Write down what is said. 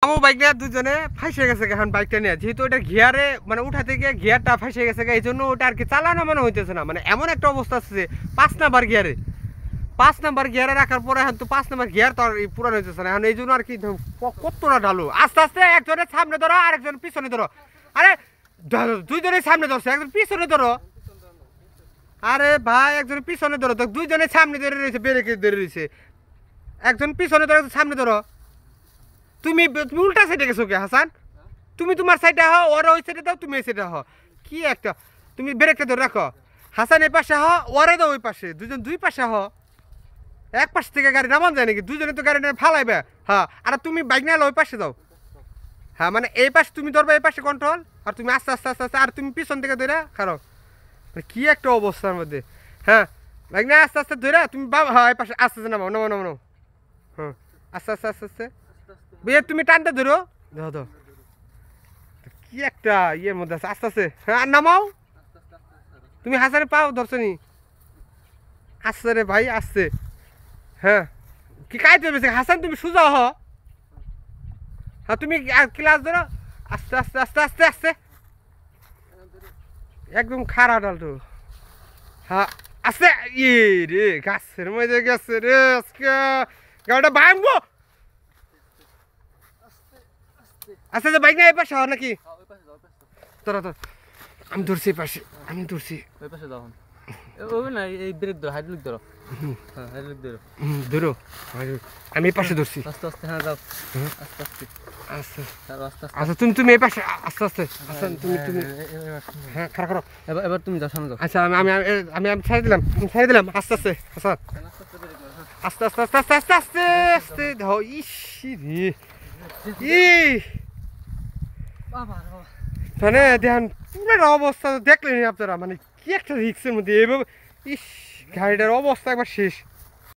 আমার বাইক নিয়ে দুজনে ফাঁসে গেছে এখন বাইকটা নিয়ে, যেহেতু ওটা গিয়ারে মানে উঠাতে গিয়ে গিয়ারটা ফাঁসে গেছে, এই জন্য ওটা আর কি চালানো মনে হইতেছে না। মানে এমন একটা অবস্থা আছে 5 নাম্বার গিয়ারে, 5 নাম্বার গিয়ারে রাখার পরে এখন তো 5 নাম্বার গিয়ার তো আর পুরান হইতেছে না। এখন এই জন্য আর কি কতটা ঢালু, আস্তে আস্তে একজনের সামনে ধরো আর একজন পিছনে ধরো। আরে দুইজনের সামনে ধরছে, একজন পিছনে ধরো। আরে ভাই একজন পিছনে ধরো, তো দুইজনের সামনে ধরে রয়েছে, ব্রেকে ধরে রয়েছে। একজন পিছনে ধরো, একজন সামনে ধরো। তুমি তুমি উল্টা সাইডে গেছো কে হাসান? তুমি তোমার সাইডে হও, ওরা ওই সাইডে দাও, তুমি এই সাইডে হও। কি একটা, তুমি ব্রেকটা ধরে রাখো। হাসান এই পাশে হ, ওরে দাও ওই পাশে, দুজন দুই পাশে হ। এক পাশ থেকে গাড়ি নামান যায় নাকি? দুজনে তো গাড়ি ফালাইবে। হ্যাঁ, আর তুমি বাইক নিয়ে ওই পাশে যাও। হ্যাঁ মানে এই পাশে তুমি ধরবে, এই পাশে কন্ট্রোল, আর তুমি আস্তে আস্তে আস্তে আস্তে, আর তুমি পিছন থেকে ধরে খারাপ। কি একটা অবস্থার মধ্যে। হ্যাঁ বাইক নিয়ে আস্তে আস্তে ধরে তুমি হ্যাঁ এই পাশে আস্তে আস্তে নামাও, নামাও নামাও। হ্যাঁ আস্তে আস্তে আস্তে আস্তে বিয়ে তুমি টানতে ধরো, ধরো ধরো। কি একটা ইয়ের মধ্যে আছে, আস্তে আস্তে। হ্যাঁ নামাও। তুমি হাসানে পাও ধরছো নি? আসছে রে ভাই আসছে। হ্যাঁ কি কাজ চলবে হাসান, তুমি সোজা হ। হ্যাঁ তুমি ক্লাস ধরো, আস্তে আস্তে আস্তে আস্তে আস্তে, একদম খারাপ ডালটো। হ্যাঁ আস্তে। ইয়ে রে গাছের মধ্যে গেছে রে আজকে, গাড়িটা ভাঙবো। আচ্ছা আচ্ছা বাইক না এই পাশে হওয়া নাকি? তোরা তো আমি ধরছি এই পাশে, আমি ধরছি ওই পাশে যাও ওই না, এই ব্রেক ধরো, হাইড্রোলিক ধরো। হ্যাঁ হাইড্রোলিক ধরো। ধরো আমি এই পাশে ধরছি। আস্তে আস্তে হ্যাঁ যাও, আস্তে আস্তে আচ্ছা আস্তে আস্তে। আচ্ছা তুমি তুমি এই পাশে আস্তে আস্তে আচ্ছা তুমি তুমি হ্যাঁ খারাপ করো। এবার তুমি যাও, সামনে যাও। আচ্ছা আমি আমি আমি আমি ছেড়ে দিলাম, ছেড়ে দিলাম আস্তে আস্তে। আচ্ছা আস্তে আস্তে আস্তে আস্তে আস্তে আস্তে আস্তে ধো। ইস রে মানে দেখেন পুরো অবস্থা দেখলেন আপনারা, মানে কি একটা রিক্সের মধ্যে এইভাবে। ইস গাড়িটার অবস্থা একবার শেষ।